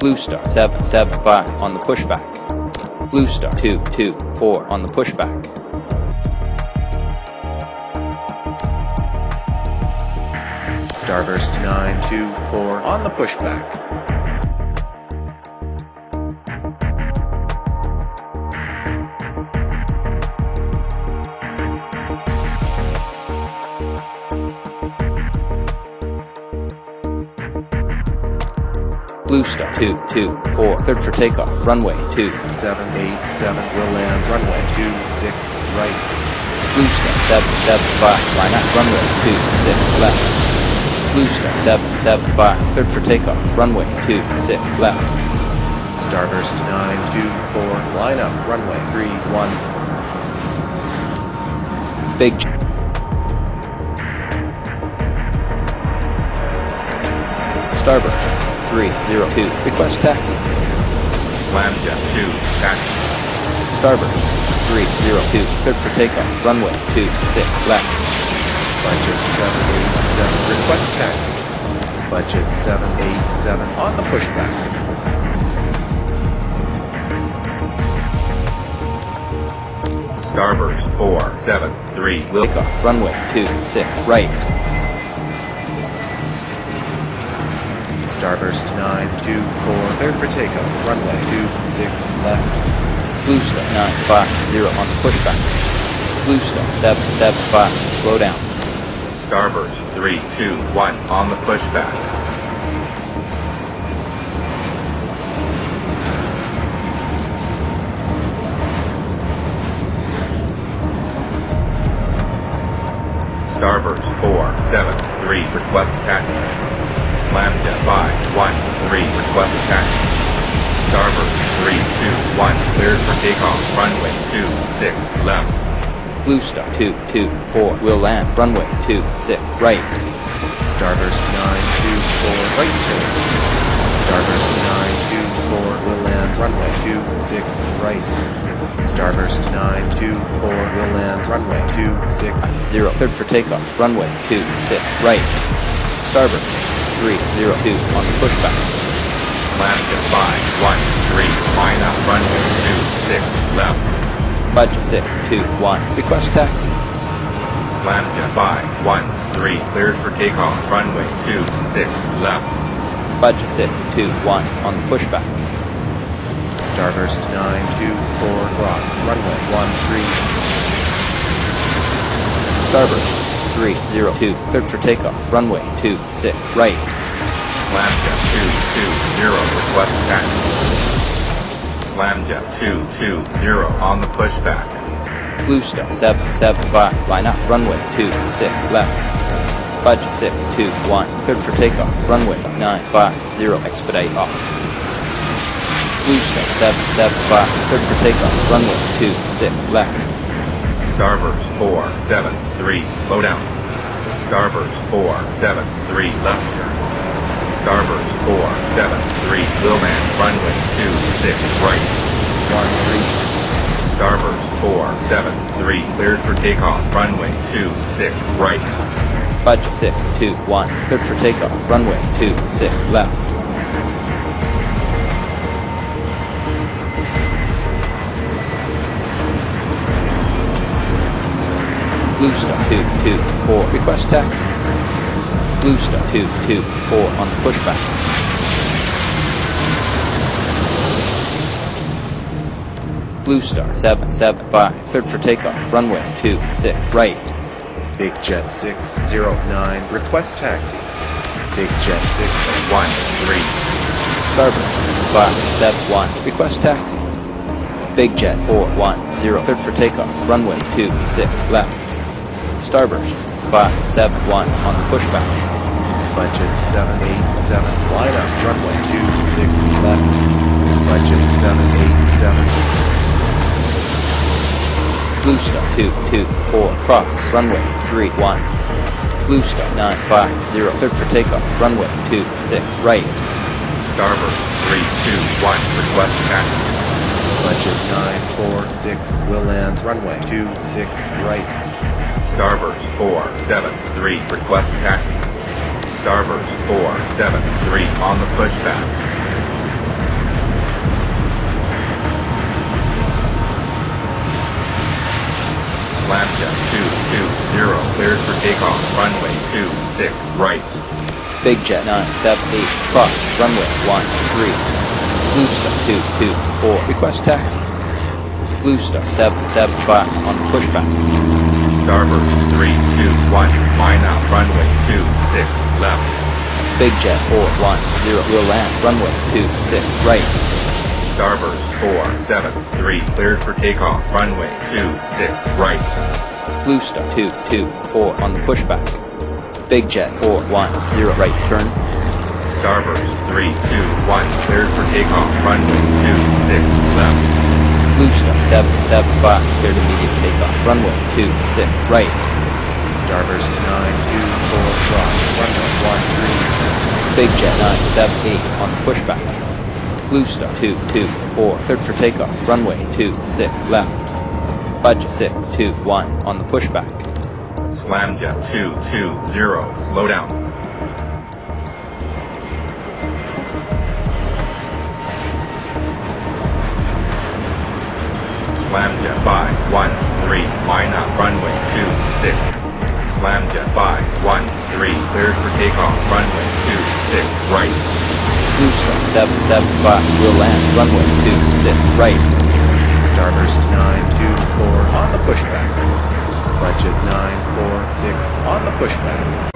Blue Star 775 on the pushback. Blue Star 224 on the pushback. Starburst 924 on the pushback. Blue Star 224, cleared for takeoff, runway 2787 will land runway 26 right. Blue Star 775, line up, runway 26 left. Blue Star 775, cleared for takeoff, runway 26 left. Starburst 924, line up, runway 31. Big Starburst 302, request taxi. Lambda 2, taxi. Starburst 302, cleared for takeoff, runway 26 left. Budget 787, request taxi. Budget 787 on the pushback. Starburst 473, will Takeoff, runway 26 right. Starburst 924, cleared for takeoff, runway 26 left. Blue Star 950 on the pushback. Blue Star 775, slow down. Starburst 321 on the pushback. Starburst 473, request taxi. Lambda 513, request taxi. Starburst 321, cleared for takeoff, runway 26 left. Blue Star 224, will land, runway 26 right. Starburst 924, right turn. Starburst 924, will land, runway 26 right. Starburst 924, will land, runway 26 0, cleared for takeoff, runway 26 right. Starburst 302 on the pushback. Lambda 513, line up, runway 26 left. Budget 621, request taxi. Lambda 513, cleared for takeoff, runway 26 left. Budget 621 on the pushback. Starburst 924, clock, runway 13. Starburst 302, cleared for takeoff, runway 26 right. Lambda 220, request taxi. Lambda 220 on the pushback. Blue Star 775, line up, runway 26 left. Budget 621, cleared for takeoff, runway 950, expedite off. Blue Star 775, cleared for takeoff, runway 26 left. Starburst 473, slow down. Starburst 473, left turn. Starburst 473, will land, runway 26 right. 13. Starburst 473, cleared for takeoff, runway 26 right. Budget 621, cleared for takeoff, runway 26 left. Blue Star 224, request taxi. Blue Star 224 on the pushback. Blue Star 775, cleared for takeoff, runway 26 right. Big Jet 609, request taxi. Big Jet 613. Starburst 571, request taxi. Big Jet 410, cleared for takeoff, runway 26 left. Starburst 571 on the pushback. Budget 787, line up, runway 26 left. Budget 787. Blue Star 224, cross, runway 31. Blue Star 950, cleared for takeoff, runway 26 right. Starburst 321, request taxi. Budget 946, will land, runway 26 right. Starburst 473, request taxi. Starburst 473 on the pushback. Slam jet 220, cleared for takeoff, runway 26, right. Big jet 978, cross, runway 13. Blue Star 224, request taxi. Blue Star 775 on the pushback. Starboard 321, line out, runway 26, left. Big jet 410, will land, runway 26, right. Starboard 473, cleared for takeoff, runway 26, right. Blue Star 224 on the pushback. Big jet 410, right turn. Starboard 321, cleared for takeoff, runway 26, left. Blue Star 775, cleared immediate takeoff, runway 26, right. Starburst 924, cross, runway 13. Big jet 978 on the pushback. Blue Star 224, cleared for takeoff, runway 26, left. Budget 621 on the pushback. Slam jet 220, slow down. Slam jet 513, line up, runway 26. Slam jet 513, cleared for takeoff, runway 26, right. Blue Star 775 will land, runway 26, right. Starburst 924 on the pushback. Budget 946 on the pushback.